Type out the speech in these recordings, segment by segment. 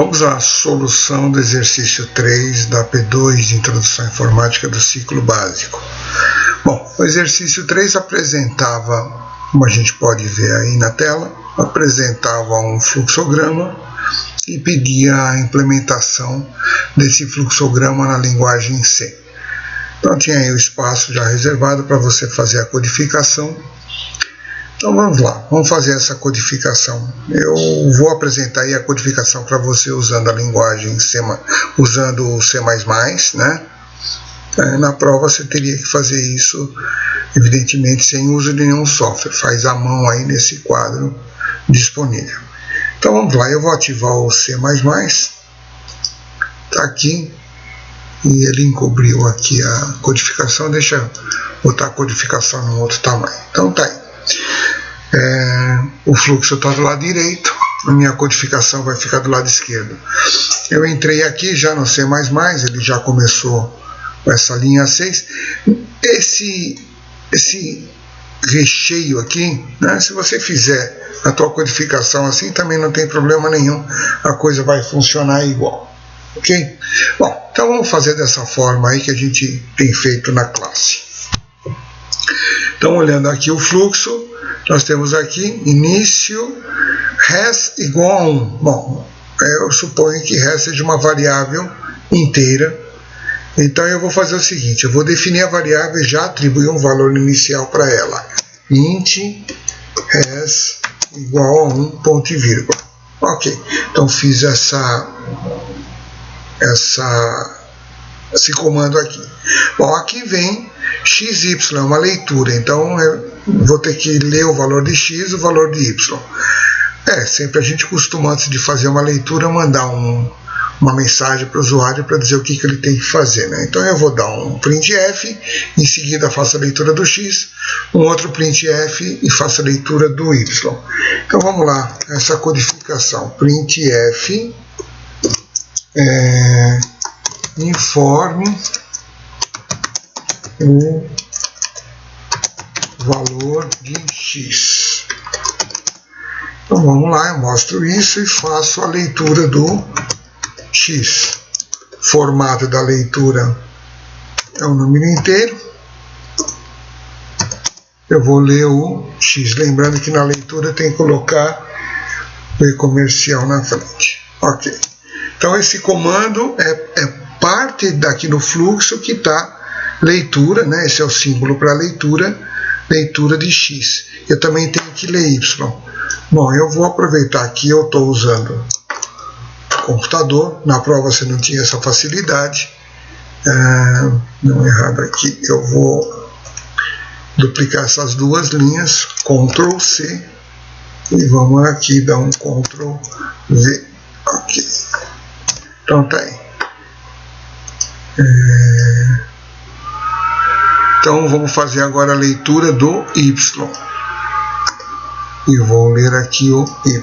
Vamos à solução do exercício 3 da P2 de Introdução à Informática do Ciclo Básico. Bom, o exercício 3 apresentava, como a gente pode ver aí na tela, apresentava um fluxograma e pedia a implementação desse fluxograma na linguagem C. Então tinha aí o espaço já reservado para você fazer a codificação. Então vamos lá, vamos fazer essa codificação. Eu vou apresentar aí a codificação para você usando a linguagem C, usando o C++, né? Na prova você teria que fazer isso, evidentemente, sem uso de nenhum software. Faz à mão aí nesse quadro disponível. Então vamos lá, eu vou ativar o C++. Está aqui. E ele encobriu aqui a codificação. Deixa eu botar a codificação num outro tamanho. Então tá aí. O fluxo está do lado direito, a minha codificação vai ficar do lado esquerdo. Eu entrei aqui já no C++, ele já começou com essa linha 6. Esse recheio aqui, né, se você fizer a tua codificação assim, também não tem problema nenhum, a coisa vai funcionar igual. Ok? Bom, então vamos fazer dessa forma aí que a gente tem feito na classe. Então, olhando aqui o fluxo, nós temos aqui início res igual a 1. Bom, eu suponho que res seja uma variável inteira. Então eu vou fazer o seguinte, eu vou definir a variável e já atribuir um valor inicial para ela. Int res igual a 1, ponto e vírgula. Ok, então fiz esse comando aqui. Bom, aqui vem xy, é uma leitura, então eu vou ter que ler o valor de x e o valor de y. Sempre a gente costuma, antes de fazer uma leitura, mandar uma mensagem para o usuário para dizer o que ele tem que fazer, né? Então eu vou dar um printf, em seguida faço a leitura do x, um outro printf e faço a leitura do y. Então vamos lá, essa codificação, printf informe o valor de x. Então vamos lá, eu mostro isso e faço a leitura do x. Formato da leitura é um número inteiro. Eu vou ler o x, lembrando que na leitura tem que colocar o e comercial na frente. Ok. Então esse comando é parte daqui no fluxo que está leitura, né? Esse é o símbolo para leitura de x. Eu também tenho que ler y. Bom, eu vou aproveitar que eu estou usando o computador. Na prova você não tinha essa facilidade. Não errado aqui. Eu vou duplicar essas duas linhas, Ctrl C, e vamos aqui dar um Ctrl V. Ok. Então tá aí. Então vamos fazer agora a leitura do y. E vou ler aqui o y.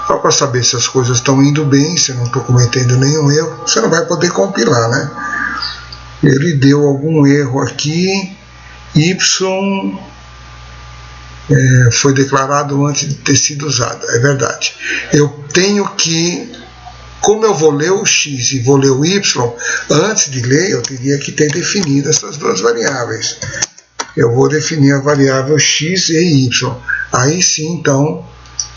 Só para saber se as coisas estão indo bem, se eu não estou cometendo nenhum erro. Você não vai poder compilar, né? Ele deu algum erro aqui. Y foi declarado antes de ter sido usado. É verdade. Eu tenho que... Como eu vou ler o x e vou ler o y, antes de ler eu teria que ter definido essas duas variáveis. Eu vou definir a variável x e y. Aí sim, então,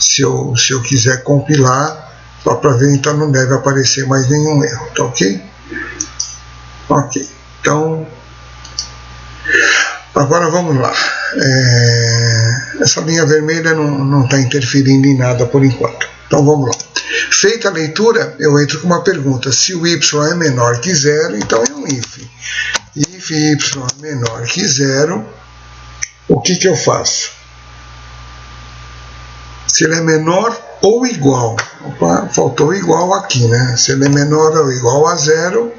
se eu quiser compilar, só para ver, então não deve aparecer mais nenhum erro. Tá ok? Ok. Então, agora vamos lá. Essa linha vermelha não está interferindo em nada por enquanto. Então vamos lá. Feita a leitura, eu entro com uma pergunta. Se o y é menor que 0, então é um if. If y é menor que 0, o que eu faço? Se ele é menor ou igual. Opa, faltou igual aqui, né? Se ele é menor ou igual a 0, o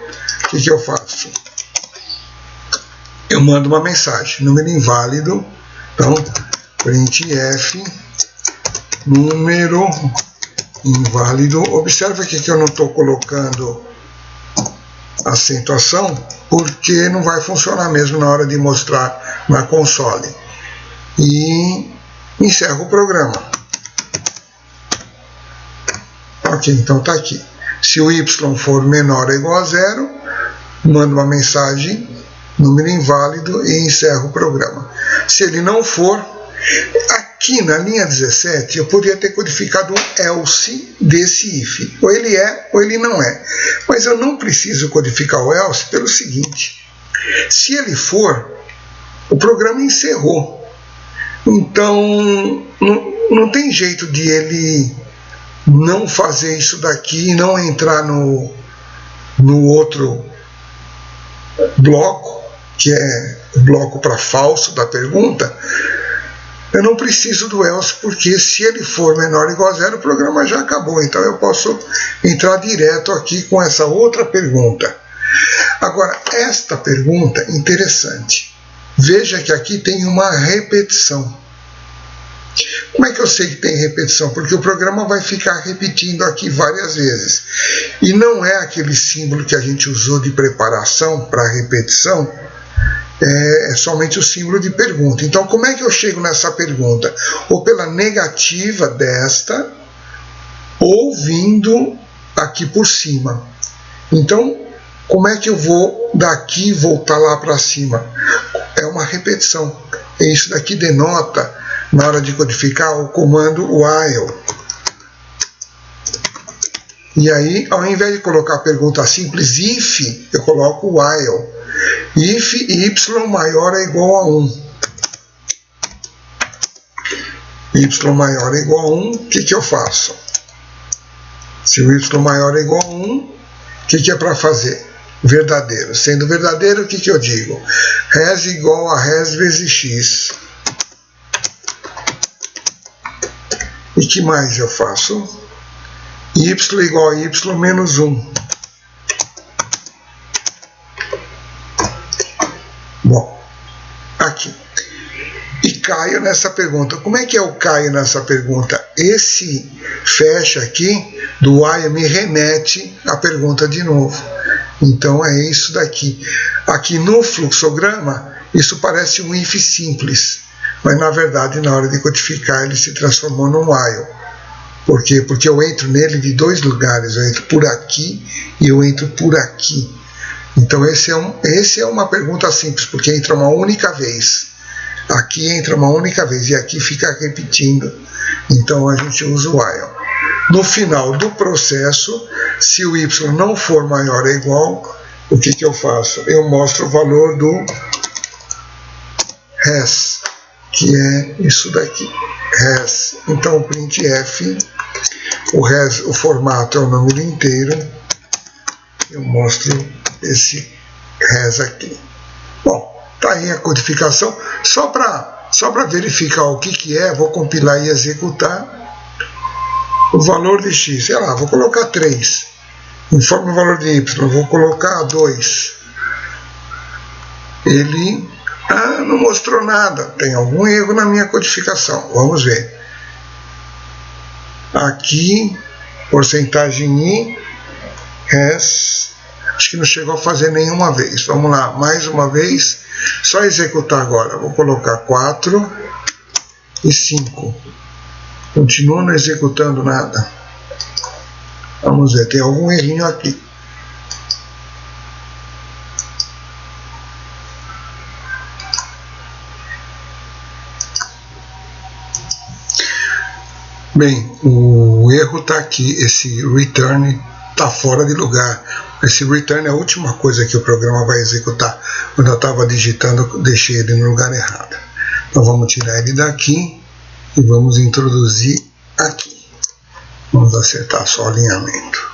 que eu faço? Eu mando uma mensagem, número inválido. Então, printf, número inválido. Observa aqui que eu não estou colocando acentuação, porque não vai funcionar mesmo na hora de mostrar na console. E encerro o programa. Ok. Ok, então está aqui. Se o y for menor ou igual a 0, manda uma mensagem, número inválido, e encerra o programa. Se ele não for, aqui na linha 17 eu poderia ter codificado um else desse if. Ou ele é ou ele não é. Mas eu não preciso codificar o else pelo seguinte: se ele for, o programa encerrou. Então não tem jeito de ele não fazer isso daqui e não entrar no outro bloco, que é o bloco para falso da pergunta. Eu não preciso do else, porque se ele for menor ou igual a 0, o programa já acabou. Então eu posso entrar direto aqui com essa outra pergunta. Agora, esta pergunta interessante. Veja que aqui tem uma repetição. Como é que eu sei que tem repetição? Porque o programa vai ficar repetindo aqui várias vezes. E não é aquele símbolo que a gente usou de preparação para repetição, é somente o símbolo de pergunta. Então, como é que eu chego nessa pergunta? Ou pela negativa desta, ou vindo aqui por cima. Então, como é que eu vou daqui voltar lá para cima? É uma repetição. E isso daqui denota, na hora de codificar, o comando while. E aí, ao invés de colocar a pergunta simples if, eu coloco while. If y maior é igual a 1. Y maior é igual a 1, o que eu faço? Se o y maior é igual a 1, o que é para fazer? Verdadeiro. Sendo verdadeiro, o que eu digo? Res igual a res vezes x. E que mais eu faço? Y igual a y menos 1. Bom, aqui. E caio nessa pergunta. Como é que eu caio nessa pergunta? Esse fecha aqui do while me remete à pergunta de novo. Então é isso daqui. Aqui no fluxograma, isso parece um if simples. Mas na verdade, na hora de codificar, ele se transformou num while. Por quê? Porque eu entro nele de dois lugares. Eu entro por aqui e eu entro por aqui. Então esse é uma pergunta simples, porque entra uma única vez. Aqui entra uma única vez e aqui fica repetindo. Então a gente usa o while. No final do processo, se o y não for maior ou igual, o que eu faço? Eu mostro o valor do res, que é isso daqui, res. Então o printf, o res, o formato é o número inteiro. Eu mostro esse res aqui. Bom, tá aí a codificação. Só para verificar o que é, vou compilar e executar. O valor de x, sei lá, vou colocar 3. Informe o valor de y, vou colocar 2. Ele não mostrou nada. Tem algum erro na minha codificação. Vamos ver. Aqui, porcentagem i, res. Acho que não chegou a fazer nenhuma vez. Vamos lá, mais uma vez. Só executar agora. Vou colocar 4 e 5. Continua não executando nada. Vamos ver, tem algum errinho aqui. Bem, o erro está aqui. Esse return está fora de lugar. Esse return é a última coisa que o programa vai executar. Quando eu estava digitando, deixei ele no lugar errado. Então vamos tirar ele daqui e vamos introduzir aqui. Vamos acertar só o alinhamento.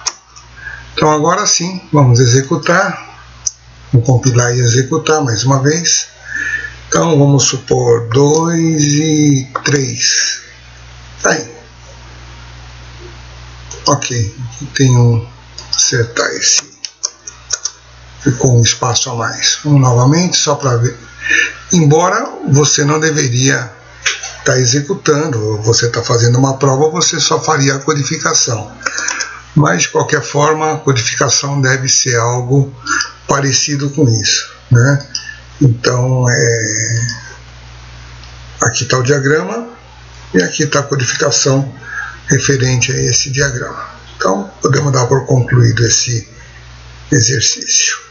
Então agora sim, vamos executar. Vou compilar e executar mais uma vez. Então vamos supor 2 e 3. Tá aí. Ok, tenho que acertar esse. Ficou um espaço a mais. Vamos novamente, só para ver. Embora você não deveria estar executando, você está fazendo uma prova, você só faria a codificação. Mas, de qualquer forma, a codificação deve ser algo parecido com isso, né? Então, aqui está o diagrama e aqui está a codificação referente a esse diagrama. Então, podemos dar por concluído esse exercício.